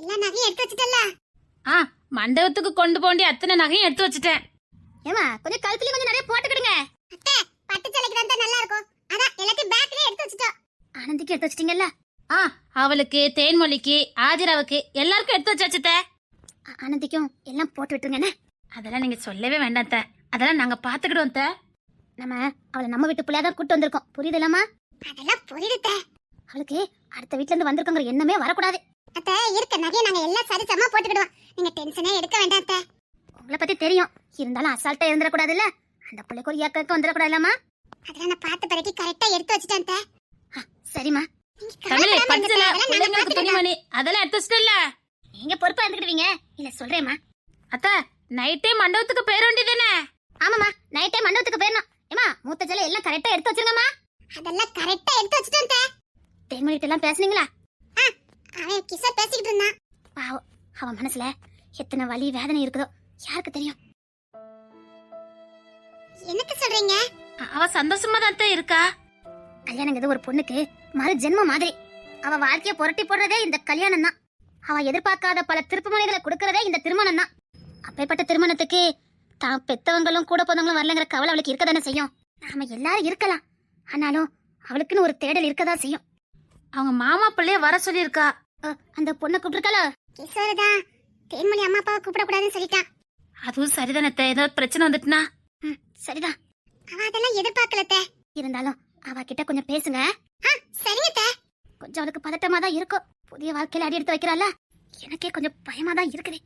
எல்லா நகையும் எடுத்து வச்சிட்டல்ல? மண்டபத்துக்கு கொண்டு போண்டி அத்தனை நகையும் எடுத்து வச்சிட்டேன். ஏமா கொஞ்சம் கழுத்துலயும் கொஞ்சம் நிறைய போட்டுக்கிடுங்க. அத்தை பட்டு சேலைக்கு தான் நல்லா இருக்கும். அதான் எல்லாத்தையும் பேக்லயே எடுத்து வச்சிட்டோம். ஆனந்திக்கு எடுத்து வச்சிட்டீங்கல்ல? அவளுக்கு, தேன்மொழிக்கு, ஆதிராவுக்கு எல்லாருக்கும் எடுத்து வச்சாச்சுத்த. ஆனந்திக்கும் எல்லாம் போட்டு விட்டுருங்கண்ணே. அதெல்லாம் நீங்க சொல்லவே வேண்டாம். அதெல்லாம் நாங்க பாத்துக்கிடுவோம். நம்ம அவளை நம்ம வீட்டு பிள்ளையா தான் கூட்டு வந்திருக்கோம். புரியுதுலமா? அதெல்லாம் புரியுது. அவளுக்கு அடுத்த வீட்ல இருந்து வந்திருக்கோங்கிற எண்ணமே வரக்கூடாது. அத்தை இருக்க நகையை நாங்க எல்லாம் சரிசமா போட்டுக்கிடுவோம். நீங்க டென்ஷனே எடுக்க வேண்டாம் அத்தை. உங்களை பத்தி தெரியும், இருந்தாலும் அசால்ட்டா இருந்துடக்கூடாதுல்ல. அந்த பிள்ளைக்கு ஒரு ஏக்கம் வந்துடக்கூடாதுல்லம்மா. அதெல்லாம் நான் பார்த்த பிறகு கரெக்டா எடுத்து வச்சுட்டேன் அத்தை. சரிம்மா. துணிமணி அதெல்லாம் எடுத்து வச்சிட்டல. நீங்க பொறுப்பா இருந்துக்கிடுவீங்க. இல்ல சொல்றேம்மா. அத்தை நைட்டே மண்டபத்துக்கு போயிட வேண்டியதானே? ஆமாமா, நைட்டே மண்டபத்துக்கு போயிடணும். ஏமா மூத்த ஜல எல்லாம் கரெக்டா எடுத்து வச்சிருங்கம்மா. அதெல்லாம் கரெக்டா எடுத்து வச்சிட்டேன். தேன்மொழிட்ட எல்லாம் பேசுனீங்களா? அவன் கிசா பேசிக்கிட்டு இருந்தான். பாவம், அவன் மனசுல எத்தனை வலி வேதனை இருக்குதோ யாருக்கு தெரியும். என்னக்கு சொல்றீங்க? அவ சந்தோஷமா தான் இருக்கா. கல்யாணங்கிறது ஒரு பொண்ணுக்கு மறு ஜென்ம மாதிரி. அவ வாழ்க்கைய புரட்டி போடுறதே இந்த கல்யாணம் தான். அவ எதிர்பார்க்காத பல திருப்புமுனைகளை கொடுக்கறதே இந்த திருமணம் தான். அப்பேற்பட்ட திருமணத்துக்கு தான் பெத்தவங்களும் கூட போனவங்களும் வரலங்கிற கவலை அவளுக்கு இருக்கதானே செய்யும். நாம எல்லாரும் இருக்கலாம், ஆனாலும் அவளுக்குன்னு ஒரு தேடல் இருக்கதான் செய்யும். அவங்க மாமா பிள்ளைய வர சொல்லியிருக்கா. அந்த பொண்ணை கூப்பிட்டுருக்காளோ? கிஷோர்தான் தேன்மொழி அம்மா அப்பாவை கூப்பிடக்கூடாதுன்னு சொல்லிட்டான். அதுவும் சரிதானே. ஏதாவது பிரச்சனை வந்துட்டுனா? சரிதான். அவ அதெல்லாம் எதிர்பார்க்கல. இருந்தாலும் அவ கிட்ட கொஞ்சம் பேசுங்க. சரிங்க. கொஞ்சம் அவளுக்கு பதட்டமா தான் இருக்கும். புதிய வாழ்க்கையில அடி எடுத்து வைக்கிறாள். எனக்கே கொஞ்சம் பயமா தான் இருக்குது.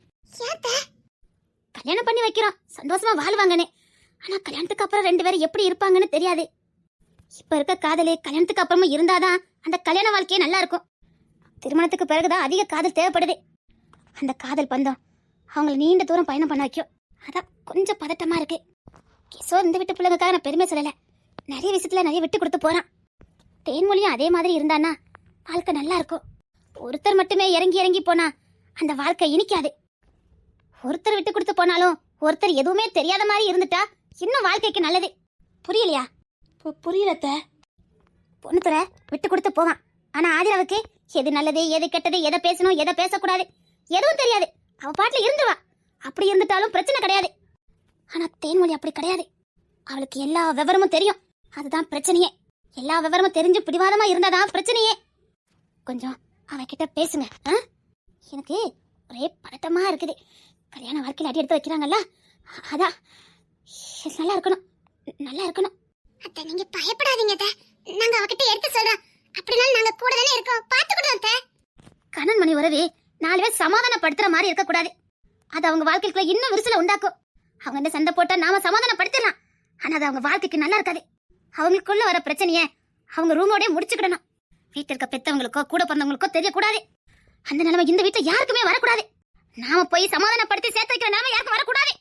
கல்யாணம் பண்ணி வைக்கிறோம், சந்தோஷமா வாழ்வாங்கன்னு. ஆனா கல்யாணத்துக்கு அப்புறம் ரெண்டு பேரும் எப்படி இருப்பாங்கன்னு தெரியாது. இப்ப இருக்க காதலே கல்யாணத்துக்கு அப்புறமும் இருந்தாதான் அந்த கல்யாண வாழ்க்கையே நல்லா இருக்கும். திருமணத்துக்கு பிறகுதான் அதிக காதல் தேவைப்படுது. அந்த காதல் பந்தம் அவங்களை நீண்ட தூரம் பயணம் பண்ண வைக்கும். அதான் கொஞ்சம் பதட்டமா இருக்கு. கிஷோர் இந்த வீட்டு பிள்ளைங்களுக்காக நான் பெருமை சொல்லல, நிறைய விஷயத்துல நிறைய விட்டு கொடுத்து போறான். தேன்மொழியும் அதே மாதிரி இருந்தான்னா வாழ்க்கை நல்லா இருக்கும். ஒருத்தர் மட்டுமே இறங்கி இறங்கி போனா அந்த வாழ்க்கை இனிக்காது. ஒருத்தர் விட்டு கொடுத்து போனாலும் ஒருத்தர் எதுவுமே தெரியாத மாதிரி இருந்துட்டா இன்னும் வாழ்க்கைக்கு நல்லது. புரியலையா? புரியலத்த. பொண்ணுத்துறை விட்டு கொடுத்து போவான், ஆனா ஆதிராவுக்கு எது நல்லது எது கெட்டது, எதை பேசணும் எதை பேசக்கூடாது எதுவும் தெரியாது. அவ பாட்டுல இருந்துவா. அப்படி இருந்துட்டாலும் பிரச்சனை கிடையாது. ஆனா தேன்மொழி அப்படி கிடையாது. அவளுக்கு எல்லா விவரமும் தெரியும். அதுதான் பிரச்சனையே. எல்லா விவரமும் தெரிஞ்சு பிடிவாதமா இருந்தாதான் பிரச்சனையே. கொஞ்சம் அவகிட்ட பேசுங்க. எனக்கு ஒரே பதட்டமா இருக்குது. கல்யாண வாழ்க்கையில் அடி எடுத்து வைக்கிறாங்கல்ல, அதான் நல்லா இருக்கணும், நல்லா இருக்கணும். அத்தை நீங்க பயப்படாதீங்க. நாங்க அவகிட்ட எடுத்து சொல்றோம். அப்படினாலும் நாங்க கூட தானே இருக்கோம், பாத்துக்கிட்டோம். அத்தை கண்ணன் மணி உறவு 4 பேர் சமாதானப்படுத்துற மாதிரி இருக்க கூடாது. அது அவங்க வாழ்க்கைக்குள்ள இன்னும் விரிசல உண்டாக்கும். அவங்க இந்த சண்டை போட்டா நாம சமாதானப்படுத்தலாம், ஆனா அது அவங்க வாழ்க்கைக்கு நல்லா இருக்காது. அவங்களுக்குள்ள வர பிரச்சனைய அவங்க ரூமோட முடிச்சுக்கிடணும். வீட்டில் இருக்க பெத்தவங்களுக்கோ கூட பிறந்தவங்களுக்கோ தெரியக்கூடாது. அந்த நிலைமை இந்த வீட்டுல யாருக்குமே வரக்கூடாது. நாம போய் சமாதானப்படுத்தி சேர்த்து வைக்கிற நிலைமை யாருக்கும் வரக்கூடாது.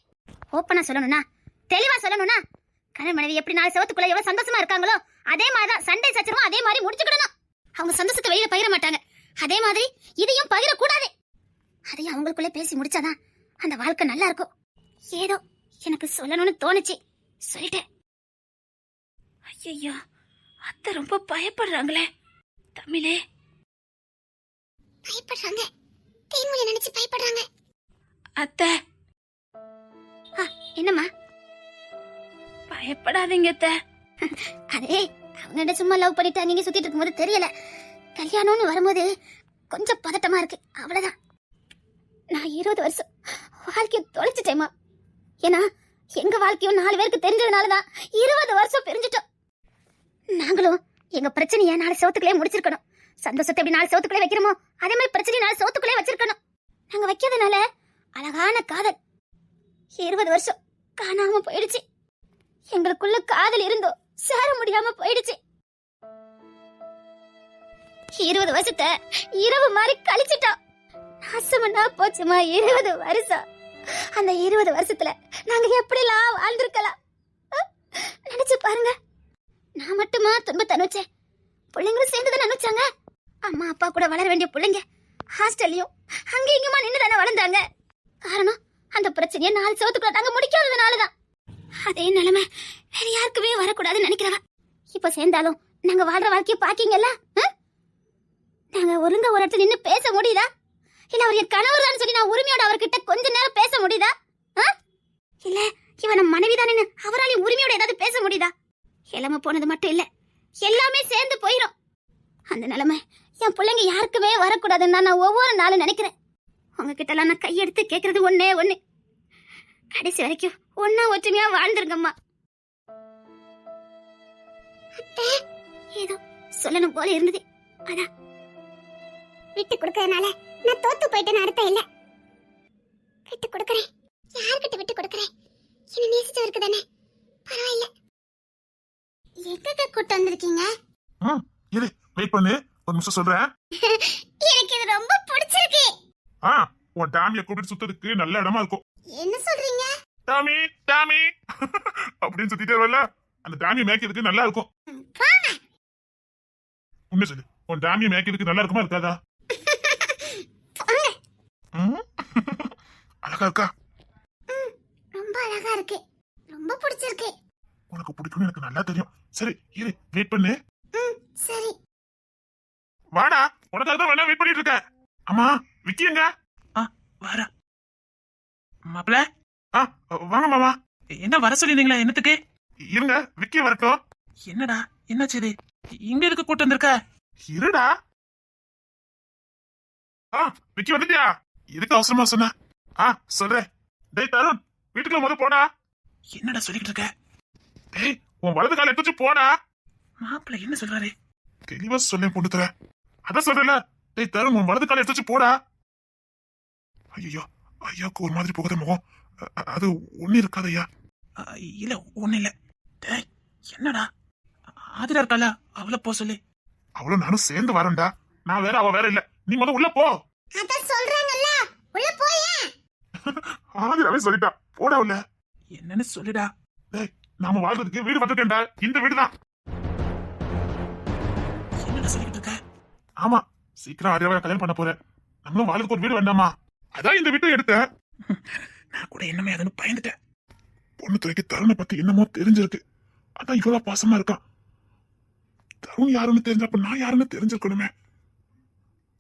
ஓப்பனா சொல்லணும்னா, தெளிவா சொல்லணும்னா, கணவன் மனைவி எப்படி 4 செவத்துக்குள்ள எவ்வளவு சந்தோஷமா இருக்காங்களோ அதே மாதிரிதான் சண்டை சச்சரவும் அதே மாதிரி முடிச்சுக்கிடணும். அவங்க சந்தோஷத்தை வெளியில பகிர மாட்டாங்க, அதே மாதிரி இதையும் பகிரக்கூடாது. அதையும் அவங்களுக்குள்ள பேசி முடிச்சாதான் அந்த வாழ்க்கை நல்லா இருக்கும். ஏதோ எனக்கு சொல்லணும்னு தோணுச்சு, சொல்லிட்டேன். ஐயோ, அத்தை ரொம்ப பயப்படுறாங்களே. தமிழே பயப்படுறாங்க, தேன்மொழி நினைச்சு பயப்படுறாங்க. அத்தை என்னம்மா? பயப்படாதீங்க அத்தை. அதே அவங்க சும்மா லவ் பண்ணிட்டு அங்க சுத்திட்டு இருக்கும்போது தெரியல. கல்யாணம்னு வரும்போது கொஞ்சம் பதட்டமா இருக்கு, அவ்வளவுதான். நான் 20 வருஷம் வாழ்க்கையை தொலைச்சிட்டேமா. ஏன்னா எங்க வாழ்க்கையும் 4 பேருக்கு தெரிஞ்சதுனாலதான் 20 வருஷம் பிரிஞ்சிட்டோம். நாங்களும் எங்க பிரச்சனைய 4 செவத்துக்குள்ளே முடிச்சிருக்கணும். சந்தோஷத்தை எப்படி 4 செவத்துக்குள்ளே வைக்கிறோமோ அதே மாதிரி பிரச்சனை 4 செவத்துக்குள்ளே வச்சிருக்கணும். நாங்க வைக்கிறதுனால அழகான காதல் 20 வருஷம் காணாம போயிடுச்சு. எங்களுக்குள்ள காதல் இருந்தோம், சேர முடியாம போயிடுச்சு. 20 வருஷத்தை இரவு மாதிரி கழிச்சிட்டோம். நாசமனா போச்சுமா 20 வருஷம். அந்த 20 வருஷத்துல நாங்க எப்படிலாம் வாழ்ந்திருக்கலாம் நினைச்சு பாருங்க. நான் மட்டுமா துன்பத்தை அனுச்சேன், பிள்ளைங்களும் சேர்ந்துதான் அனுச்சாங்க. அம்மா அப்பா கூட வளர வேண்டிய பிள்ளைங்க ஹாஸ்டல்லையும் அங்க இங்கமா நின்று தானே வளர்ந்தாங்க. காரணம் அந்த பிரச்சனையை 4 செவத்துக்குள்ள நாங்க முடிக்காததுனாலதான். அதே நிலைமை வேற யாருக்குமே வரக்கூடாதுன்னு நினைக்கிறவ. இப்ப சேர்ந்தாலும் நாங்க வாழ்ற வாழ்க்கைய பாக்கீங்கல்ல. நாங்க ஒழுங்கா ஒரு இடத்துல நின்னு பேச முடியுதா? இல்ல அவர் என் கணவர் தான் சொல்லி நான் உரிமையோட அவர்கிட்ட கொஞ்ச நேரம் பேச முடியுதா? இல்ல இவன் மனைவி தானே அவராலையும் உரிமையோட ஏதாவது பேச முடியுதா? இளம போனது மட்டும் இல்ல, எல்லாமே சேர்ந்து போயிடும். அந்த நிலைமை என் பிள்ளைங்க யாருக்குமே வரக்கூடாதுன்னு தான் நான் ஒவ்வொரு நாளும் நினைக்கிறேன். உங்ககிட்ட எல்லாம் நான் கையெடுத்து கேட்கறது ஒண்ணே ஒண்ணு, கடைசி வரைக்கும் ஒன்னா ஒற்றுமையா வாழ்ந்துருங்கம்மா. ஏதோ சொல்லணும் போல இருந்தது, அதான் விட்டு கொடுக்கறதுனால நான் தோத்து போயிட்டேன்னு அர்த்தம் இல்ல. விட்டு கொடுக்கறேன். யார்கிட்ட விட்டு கொடுக்கறேன்? என்ன நேசிச்சவருக்கு தானே, பரவாயில்ல. எங்க கூட்டு வந்திருக்கீங்க? இரு, வெயிட் பண்ணு, ஒரு நிமிஷம் சொல்றேன். எனக்கு இது ரொம்ப பிடிச்சிருக்கு. உன் டாமியை கூப்பிட்டு சுத்ததுக்கு நல்ல இடமா இருக்கும். என்ன சொல்றீங்க? டாமி டாமி அப்படின்னு சுத்திட்டே வரல, அந்த டாமியை மேய்க்கிறதுக்கு நல்லா இருக்கும். உண்மை சொல்லு, உன் டாமியை மேய்க்கிறதுக்கு நல்லா இருக்குமா இருக்காதா? அழகா இருக்கா? ரொம்ப அழகா இருக்கு, ரொம்ப பிடிச்சிருக்கு. உனக்கு பிடிக்கும்னு எனக்கு நல்லா தெரியும். சரி இரு, வெயிட் பண்ணு. சரி வாடா, உனக்காக தான் வேணா வெயிட் பண்ணிட்டு இருக்கேன். அம்மா விக்கி எங்க? வர மாப்பிள, வாங்க மாமா. என்ன வர சொல்லிருந்தீங்களா? என்னத்துக்கு? இருங்க, விக்கி வரட்டும். என்னடா என்னாச்சு? இது இங்க எதுக்கு கூட்டு வந்திருக்க? இருடா. விக்கி வந்துட்டியா? எதுக்கு அவசரமா சொன்ன? சொல்றேன். டேய் தருண், வீட்டுக்குள்ள முத போடா. என்னடா சொல்லிட்டு இருக்க? டேய், உன் வலது கால எடுத்து போடா. மாப்பிள என்ன சொல்றாரு? தெளிவா சொல்லேன் பொண்ணு தர. அதான் சொல்றேன்ல. டேய் தருண், உன் வலது கால எடுத்து போடா. ஐயோ, ஐயாவுக்கு ஒரு மாதிரி போகாத முகம். அது ஒண்ணு இருக்காது ஐயா. இல்ல ஒண்ணு இல்ல. டேய் என்னடா, ஆதிரா இருக்கால, அவளை போ சொல்லு. அவளும் நானும் சேர்ந்து வரேன்டா. நான் வேற, அவ வேற இல்ல. நீ முத உள்ள போ. அத சொல்றாங்கல்ல, உள்ள போயே. ஆதிராவே சொல்லிட்டா, போடா உள்ள. என்னன்னு சொல்லுடா. டேய், நாம வாழ்றதுக்கு வீடு வந்துட்டேன்டா. இந்த வீடுதான். என்னடா சொல்லிட்டு இருக்க? ஆமா, சீக்கிரம் ஆதிராவை கல்யாணம் பண்ண போறேன். நம்மளும் வாழ்றதுக்கு ஒரு வீடு வேண்டாமா? அதான் இந்த வீட்டை எடுத்தேன். நான் கூட என்னமே அதுன்னு பயந்துட்டேன். பொண்ணு துறைக்கு தருணை பத்தி என்னமோ தெரிஞ்சிருக்கு. அதான் இவ்வளவு பாசமா இருக்கான். தருண் யாருன்னு தெரிஞ்சப்ப நான் யாருன்னு தெரிஞ்சிருக்கணுமே.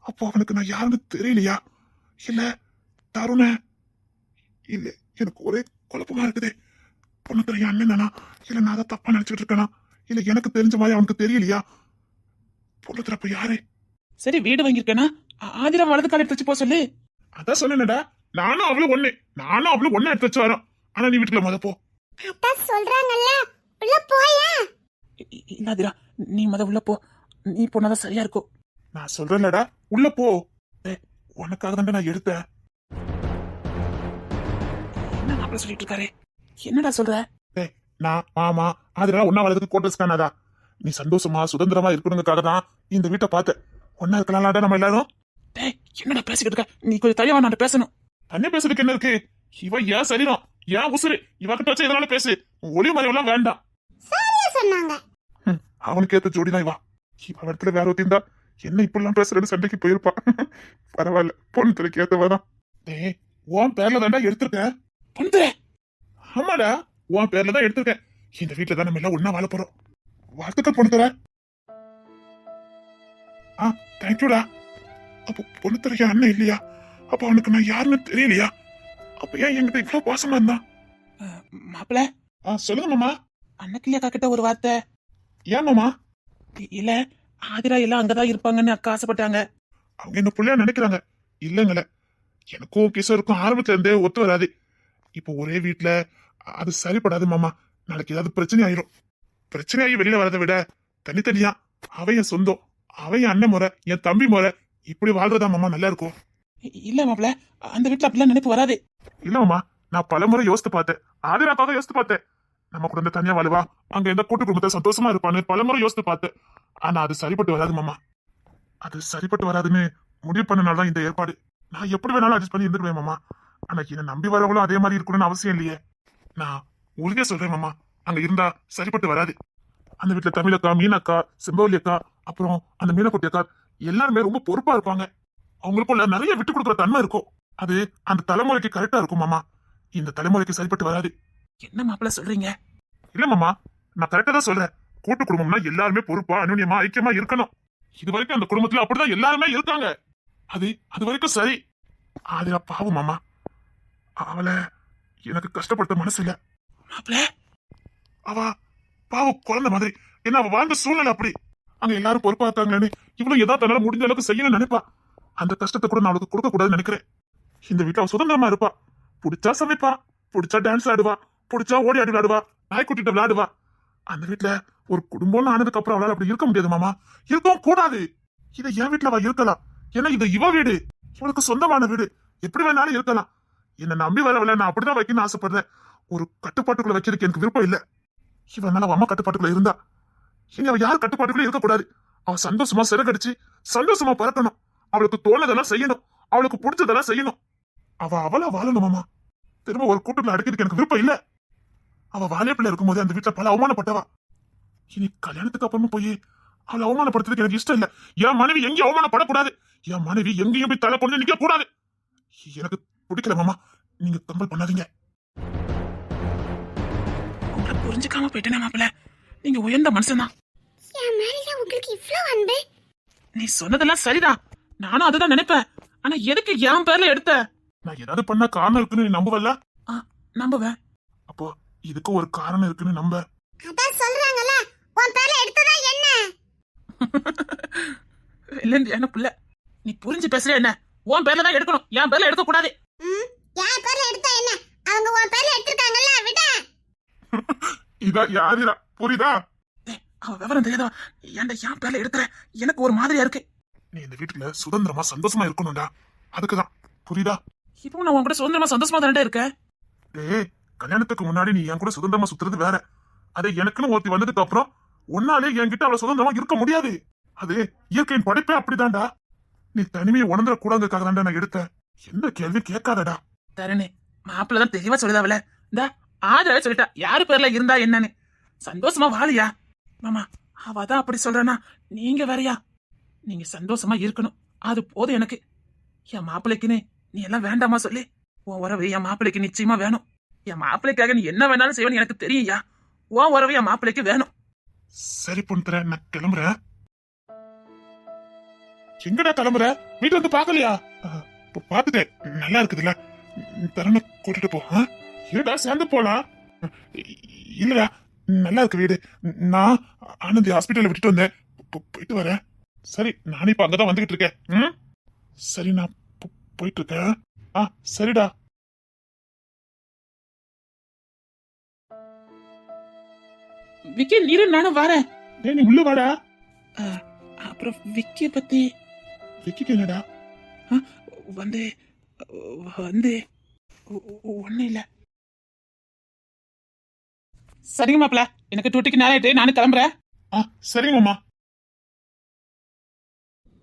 அப்போ அவனுக்கு நான் யாருன்னு தெரியலையா? இல்ல தருண இல்ல, எனக்கு ஒரே குழப்பமா இருக்குதே. பொண்ணு துறை அண்ணன் தானா, இல்ல நான் அதை தப்பா நினைச்சுட்டு இருக்கேனா, இல்ல எனக்கு தெரிஞ்ச மாதிரி அவனுக்கு தெரியலையா? பொண்ணு துறை அப்ப யாரு? சரி வீடு வாங்கியிருக்கேனா, ஆதிரா வலது கால எடுத்து வச்சு போ சொல்லு. அதான் சொன்னேன்டா, நானும் அவளும் ஒண்ணு எடுத்து வச்சு வரோம். ஆனா நீ வீட்டுக்குள்ள முத போ. அத சொல்றாங்கல்ல, உள்ள போயே. இல்ல ஆதிரா, நீ முத உள்ள போ. நீ போனாதான் சரியா இருக்கும். நான் சொல்றேன்லடா, உள்ள போ. உனக்காக தான் நான் எடுத்தேன். என்ன மாப்பிள சொல்லிட்டு இருக்காரு? என்னடா சொல்ற? நான் மாமா அதெல்லாம் ஒன்னா வரதுக்கு கோட்டர்ஸ் காணாதா? நீ சந்தோஷமா சுதந்திரமா இருக்கணுங்கிறதுக்காக தான் இந்த வீட்டை பார்த்தேன். ஒன்னா இருக்கலாம்டா நம்ம எல்லாரும். டேய் என்னடா பேசிக்கிட்டு இருக்க? நீ கொஞ்சம் தனியா நான் பேசணும். தனியா பேசுறதுக்கு என்ன இருக்கு? இவ ஏன் சரீரம், ஏன் உசுறு, இவகிட்ட வச்சு எதனால பேசு. ஒளி மறைவெல்லாம் வேண்டாம். சரியா சொன்னாங்க. அவனுக்கு ஏத்த ஜோடிதான் இவா. இவ இடத்துல வேற ஒருத்தி இருந்தா என்ன இப்படிலாம் பேசுறேன்னு சண்டைக்கு போயிருப்பா. பரவாயில்ல, பொண்ணு துறைக்கு ஏத்தவாதான். டேய், உன் பேர்ல தான்டா எடுத்திருக்கேன். பொண்ணு ஆமாடா, உன் பேர்ல தான் எடுத்திருக்கேன். இந்த வீட்டுல தான் நம்ம எல்லாம் ஒன்னா வாழ போறோம். வாழ்த்துக்கள் பொண்ணு தர. தேங்க்யூடா. அப்போ பொண்ணு தரையா அண்ணன் இல்லையா? அப்ப அவனுக்கு நான் யாருன்னு தெரியலையா? அப்ப ஏன் என்கிட்ட இவ்வளவு பாசமா இருந்தான்? மாப்பிள, சொல்லுங்க மாமா. அண்ணக்கிளியா கிட்ட ஒரு வார்த்தை. ஏன் மாமா? இல்ல ஆதிரா எல்லாம் அங்கதான் இருப்பாங்கன்னு அக்கா ஆசைப்பட்டாங்க. அவங்க என்ன புள்ளையா நினைக்கிறாங்க. இல்லங்கள, எனக்கும் கிஷோருக்கும் ஆரம்பத்துல இருந்தே ஒத்து வராது. இப்போ ஒரே வீட்டுல அது சரிப்படாது மாமா. நாளைக்கு ஏதாவது பிரச்சனை ஆயிரும். பிரச்சனையாகி வெளியில வரதை விட தனித்தனியா அவன் என் சொந்தம், அவன் என் அண்ணன் முறை, என் தம்பி முறை, இப்படி வாழ்றதா மாமா நல்லா இருக்கும். இல்ல மாப்பிள, அந்த வீட்டுல அப்படிலாம் நினைப்பு வராது. இல்ல மாமா, நான் பல முறை யோசித்து பார்த்தேன். ஆதிராக்காக யோசித்து பார்த்தேன். நம்ம குடும்ப தனியா வாழுவா, அங்க எந்த கூட்டு குடும்பத்தை சந்தோஷமா இருப்பான்னு பல முறை யோசித்து பார்த்தேன். ஆனா அது சரிப்பட்டு வராது மாமா. அது சரிப்பட்டு வராதுன்னு முடிவு பண்ணனால்தான் இந்த ஏற்பாடு. நான் எப்படி வேணாலும் அட்ஜஸ்ட் பண்ணி இருந்துருவேன் மாமா. ஆனா என்ன நம்பி வரவங்களும் அதே மாதிரி இருக்கணும்னு அவசியம் இல்லையே. நான் உறுதியா சொல்றேன் மாமா, அங்க இருந்தா சரிப்பட்டு வராது. அந்த வீட்டுல தமிழக்கா, மீனக்கா, செம்பவலி அக்கா, அப்புறம் அந்த மீனக்குட்டி அக்கா எல்லாருமே ரொம்ப பொறுப்பா இருப்பாங்க. அவங்களுக்குள்ள நிறைய விட்டு கொடுக்குற தன்மை இருக்கும். அது அந்த தலைமுறைக்கு கரெக்டா இருக்கும் மாமா. இந்த தலைமுறைக்கு சரிப்பட்டு வராது. என்ன மாப்பிள சொல்றீங்க? இல்ல மாமா, நான் கரெக்டா தான் சொல்றேன். கூட்டு குடும்பம்னா எல்லாருமே பொறுப்பா, அனுநியமா, ஐக்கியமா இருக்கணும். இது வரைக்கும் அந்த குடும்பத்துல அப்படிதான் எல்லாருமே இருக்காங்க. அது வரைக்கும் சரி. ஆதிரா பாவம் மாமா, அவளை எனக்கு கஷ்டப்படுத்த மனசு இல்ல. மாப்பிள அவ பாவம் குழந்தை மாதிரி, என்ன அவ வாழ்ந்த சூழ்நிலை அப்படி. அங்க எல்லாரும் பொறுப்பா இருக்காங்களேன்னு இவ்வளவு ஏதாவது தன்னால முடிஞ்ச அளவுக்கு செய்யணும்னு நினைப்பா. அந்த கஷ்டத்தை கூட நான் அவளுக்கு கொடுக்க கூடாதுன்னு நினைக்கிறேன். இந்த வீட்டுல அவ சுதந்திரமா இருப்பா. பிடிச்சா சமைப்பா, பிடிச்சா டான்ஸ் ஆடுவா, பிடிச்சா ஓடி ஆடி விளையாடுவா, நாய்க்குட்டிட்ட விளையாடுவா. அந்த வீட்டுல ஒரு குடும்பம்னு ஆனதுக்கு அப்புறம் அவளால அப்படி இருக்க முடியாது மாமா, இருக்கவும் கூடாது. இதை என் வீட்டுல அவ இருக்கலாம், ஏன்னா இது இவ வீடு, இவளுக்கு சொந்தமான வீடு, எப்படி வேணாலும் இருக்கலாம். என்ன நம்பி வரவில்லை, நான் அப்படிதான் வைக்கணும்னு ஆசைப்படுறேன். ஒரு கட்டுப்பாட்டுக்குள்ள வைக்கிறதுக்கு எனக்கு விருப்பம் இல்ல. இவனால அவ அம்மா கட்டுப்பாட்டுக்குள்ள இருந்தா இனி அவ யார் கட்டுப்பாட்டுக்குள்ள இருக்கக்கூடாது. அவ சந்தோஷமா சிறகடிச்சு சந்தோஷமா பறக்கணும். அவளுக்கு தோணதெல்லாம் செய்யணும், அவளுக்கு பிடிச்சதெல்லாம் செய்யணும். அவ அவளா வாழணும் மாமா. திரும்ப ஒரு கூட்டத்துல அடைக்கிறதுக்கு எனக்கு விருப்பம் இல்ல. அவ வாழைப்பிள்ள இருக்கும்போது அந்த வீட்டுல பல அவமானப்பட்டவா. இனி கல்யாணத்துக்கு அப்புறமா போய் அவளை அவமானப்படுத்துறதுக்கு எனக்கு இஷ்டம் இல்ல. என் மனைவி எங்கேயும் அவமானப்படக்கூடாது. என் மனைவி எங்கேயும் போய் தலை கொண்டு நிக்க கூடாது. எனக்கு பிடிக்கல மாமா, நீங்க கம்பல் பண்ணாதீங்க. உங்களை புரிஞ்சுக்காம போயிட்டேனே மாப்பிள. நீங்க உயர்ந்த மனுஷன்தான். என் மேல உங்களுக்கு இவ்ளோ அன்பு? நீ சொன்னதெல்லாம் சரிதான், நானும் அதுதான் நினைப்பேன். ஆனா எதுக்கு என் பேர்ல எடுத்த? நான் ஏதாவது பண்ண காரணம் இருக்குன்னு நீ நம்புவல்ல? நம்புவேன். அப்போ இதுக்கு ஒரு காரணம் இருக்குன்னு நம்ப. அதான் சொல்றாங்கல, உன் பேர்ல எடுத்ததா என்ன? இல்ல புள்ள, நீ புரிஞ்சு பேசுற என்ன? உன் பேர்ல தான் எடுக்கணும், என் பேர்ல எடுக்க கூடாது. என் பேர்ல எடுத்தா என்ன? அவங்க உன் பேர்ல எடுத்துட்டாங்கல்ல, விட. இதா யாரிடா, புரியுதா? அவ விவரம் தெரியாதா? ஏன்டா என் பேர்ல எடுக்கிற? எனக்கு ஒரு மாதிரியா இருக்கு. நீ இந்த வீட்டுல சுதந்திரமா சந்தோஷமா இருக்கணும்டா, அதுக்குதான். புரியுதா? இப்போ நான் உன்கிட்ட சுதந்திரமா சந்தோஷமா தானே இருக்கேன். டேய், கல்யாணத்துக்கு முன்னாடி நீ என் கூட சுதந்திரமா சுத்துறது வேற. அதை எனக்குன்னு ஒருத்தி வந்ததுக்கு அப்புறம் ஒன்னாலே என்கிட்ட அவளை சுதந்திரமா இருக்க முடியாது. அது இயற்கையின் படைப்பே அப்படிதான்டா. நீ தனிமையை உணர்ந்துட கூடாதுக்காக தான்டா நான் எடுத்தேன். எந்த கேள்வி கேட்காதடா. தரணே, மாப்பிள்ள தான் தெளிவா சொல்லுதாவல. இந்த ஆதரவே சொல்லிட்டா யாரு பேர்ல இருந்தா என்னன்னு. சந்தோஷமா வாழியா மாமா. அவதான் அப்படி சொல்றனா, நீங்க வேறையா? நீங்க சந்தோஷமா இருக்கணும், அது போதும் எனக்கு. என் மாப்பிள்ளைக்குன்னு நீ எல்லாம் வேண்டாமா சொல்லி? உன் உறவு என் மாப்பிள்ளைக்கு நிச்சயமா வேணும். என் மாப்பிள்ளைக்காக நீ என்ன வேணாலும் செய்வேன்னு எனக்கு தெரியும்யா. உன் உறவு என் மாப்பிள்ளைக்கு வேணும். சரி பொண்ணு, நான் கிளம்புறேன். எங்கடா கிளம்புற? வீட்டு வந்து பாக்கலையா? பாத்துட்டேன், நல்லா இருக்குதுல்ல. தரண கூட்டிட்டு போ. இருடா, சேர்ந்து போலாம். இல்லடா, நல்லா இருக்கு வீடு. நான் ஆனந்தி ஹாஸ்பிட்டல்ல விட்டுட்டு வந்தேன், போயிட்டு வரேன். சரி, நானும் இப்ப அங்கதான் வந்துகிட்டு இருக்கேன். சரி, நான் போயிட்டு இருக்கேன். சரிடா. விக்கி, நீரு நானும் வரேன். டேய், நீ உள்ள வாடா. அப்புறம் விக்கிய பத்தி விக்கிக்கு என்னடா? வந்து வந்து ஒண்ணு இல்ல. சரிங்க மாப்பிள்ள, எனக்கு டூட்டிக்கு நேரம் ஆயிட்டு, நானும் கிளம்புறேன். சரிங்க மாமா.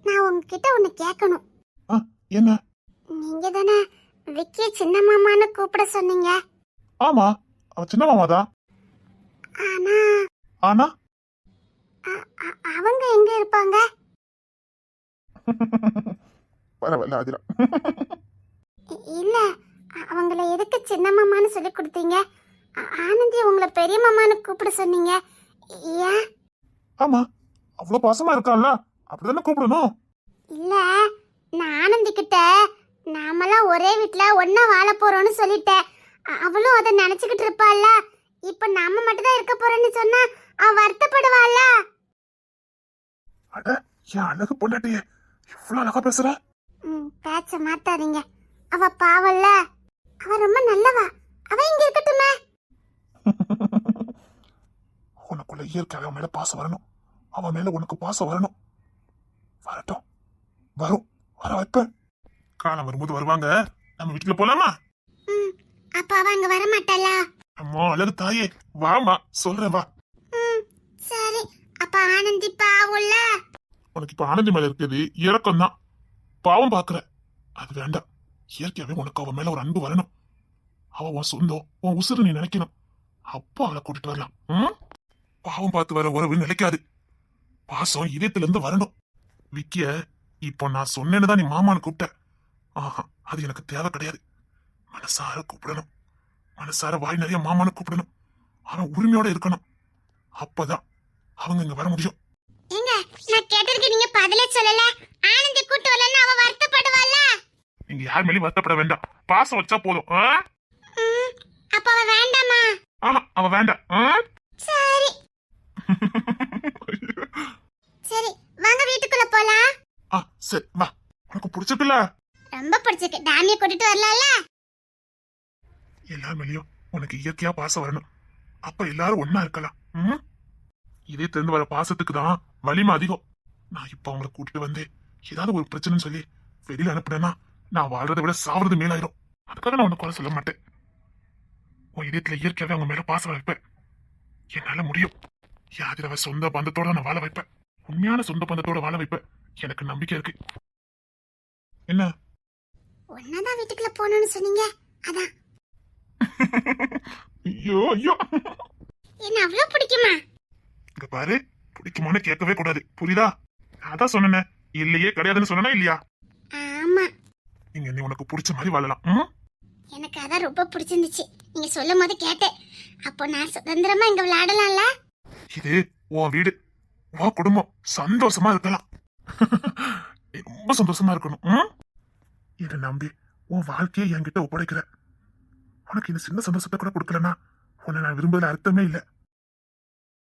நான் உங்ககிட்ட ஒண்ணு கேட்கணும். என்ன? நீங்க தானே விக்கி சின்ன மாமான்னு கூப்பிட சொன்னீங்க. ஆமா, அவ சின்ன மாமாதான். ஆனா ஆனா அவங்க எங்க இருப்பாங்க? பரவாயில்ல ஆதிரா. இல்ல, அவங்கள எதுக்கு சின்ன மாமான்னு சொல்லி கொடுத்தீங்க? ஆனந்தி உங்களை பெரிய மாமான்னு கூப்பிட சொன்னீங்க, ஏன்? ஆமா, அவ்வளவு பாசமா இருக்கான்ல, அப்படிதானே கூப்பிடணும். இல்ல, நான் ஆனந்தி கிட்ட நாமெல்லாம் ஒரே வீட்ல ஒண்ணா வாழ போறோம்னு சொல்லிட்டேன். அவளும் அதை நினைச்சுக்கிட்டு இருப்பாள்ல. இப்ப நாம மட்டும் தான் இருக்க போறோம்னு சொன்னா அவ வருத்தப்படுவாள்ல. அட, என் அழகு பொண்டாட்டியே, இவ்வளவு அழகா பேசுற. பேச்ச மாத்தாதீங்க. அவ பாவல்ல, அவ ரொம்ப நல்லவா. அவ இங்க இருக்கட்டுமே. உனக்குள்ள இயற்கை அவன் மேல பாசம் வரணும், அவன் மேல உனக்கு பாசம் வரணும். வரட்டும், வரும், வர வைப்பேன். காலம் வரும்போது வருவாங்க. நம்ம வீட்டுல போலாமா? அப்ப அவ அங்க வர மாட்டாளா? அம்மா அழகு தாயே, வாமா, சொல்றேன் வா. சரி, அப்ப ஆனந்தி பாவம்ல. உனக்கு இப்ப ஆனந்தி மேல இருக்கிறது இறக்கம் தான், பாவம் பாக்குற. அது வேண்டாம். இயற்கையாவே உனக்கு அவன் மேல ஒரு அன்பு வரணும். அவ உன் சொந்தம், உன் உசுறு நீ நினைக்கணும். அப்பா அவளை கூட்டிட்டு வரலாம். பாவம் பார்த்து வர உறவு நிலைக்காது. பாசம் இதயத்துல இருந்து வரணும். விக்கிய இப்போ நான் சொன்னேன்னு தான் நீ மாமான்னு கூப்பிட்ட. அது எனக்கு தேவை கிடையாது. மனசார கூப்பிடணும், மனசார வாய் நிறைய மாமான்னு கூப்பிடணும். அவன் உரிமையோட இருக்கணும். அப்பதான் அவங்க இங்க வர முடியும். ஏங்க, நான் கேட்டதுக்கு நீங்க பதிலே சொல்லல. ஆனந்தி கூட்டி வரலன்னா அவ வருத்தப்படுவாள்ல. நீங்க யார் யார் மேலேயும் வருத்தப்பட வேண்டாம். பாசம் வச்சா போதும். அப்ப அவ வேண்டாமா? ஆமா, அவ வேண்டாம். சரி சரி, வாங்க வீட்டுக்குள்ள போலாம். சரி வா. உனக்கு பிடிச்சிருக்குல்ல? ரொம்ப பிடிச்சிருக்கு. டாமிய கூட்டிட்டு வரலாம்ல? எல்லார் மேலயும் உனக்கு இயற்கையா பாசம் வரணும். அப்ப எல்லாரும் ஒன்னா இருக்கலாம். இதே தெரிந்து வர பாசத்துக்கு தான் வலிமை அதிகம். நான் இப்ப அவங்களை கூட்டிட்டு வந்து ஏதாவது ஒரு பிரச்சனைன்னு சொல்லி வெளியில அனுப்புனேன்னா நான் வாழ்றதை விட சாவறது மேலாயிரும். அதுக்காக நான் உனக்கு குறை சொல்ல மாட்டேன். உன் இதயத்துல இயற்கையாவே அவங்க மேல பாசம் வைப்பேன். என்னால முடியும். யாதிரவ சொந்த பந்தத்தோட நான் வாழ வைப்பேன். உண்மையான சொந்த பந்தத்தோட வாழ வைப்பேன். எனக்கு நம்பிக்கை இருக்கு. என்ன? ஒன்னாதான் வீட்டுக்குள்ள போகணும்னு சொன்னீங்க, அதான். ஐயோ ஐயோ, என்ன அவ்வளவு பிடிக்குமா? இங்க பாரு, பிடிக்குமான்னு கேட்கவே கூடாது, புரியுதா? அதான் சொன்னேன், இல்லையே கிடையாதுன்னு சொன்னா இல்லையா? ஆமா, நீங்க நீ உனக்கு பிடிச்ச மாதிரி வாழலாம். எனக்கு அதான் ரொம்ப பிடிச்சிருந்துச்சு. நீங்க சொல்லும் போது கேட்டேன். அப்போ நான் சுதந்திரமா இங்க விளையாடலாம்ல? இது உன் வீடு, உன் குடும்பம், சந்தோஷமா இருக்கலாம். நீ ரொம்ப சந்தோஷமா இருக்கணும். இதை நம்பி உன் வாழ்க்கையை என்கிட்ட ஒப்படைக்கிற. உனக்கு இந்த சின்ன சந்தோஷத்தை கூட கொடுக்கலன்னா உன்னை நான் விரும்புறதுல அர்த்தமே இல்லை.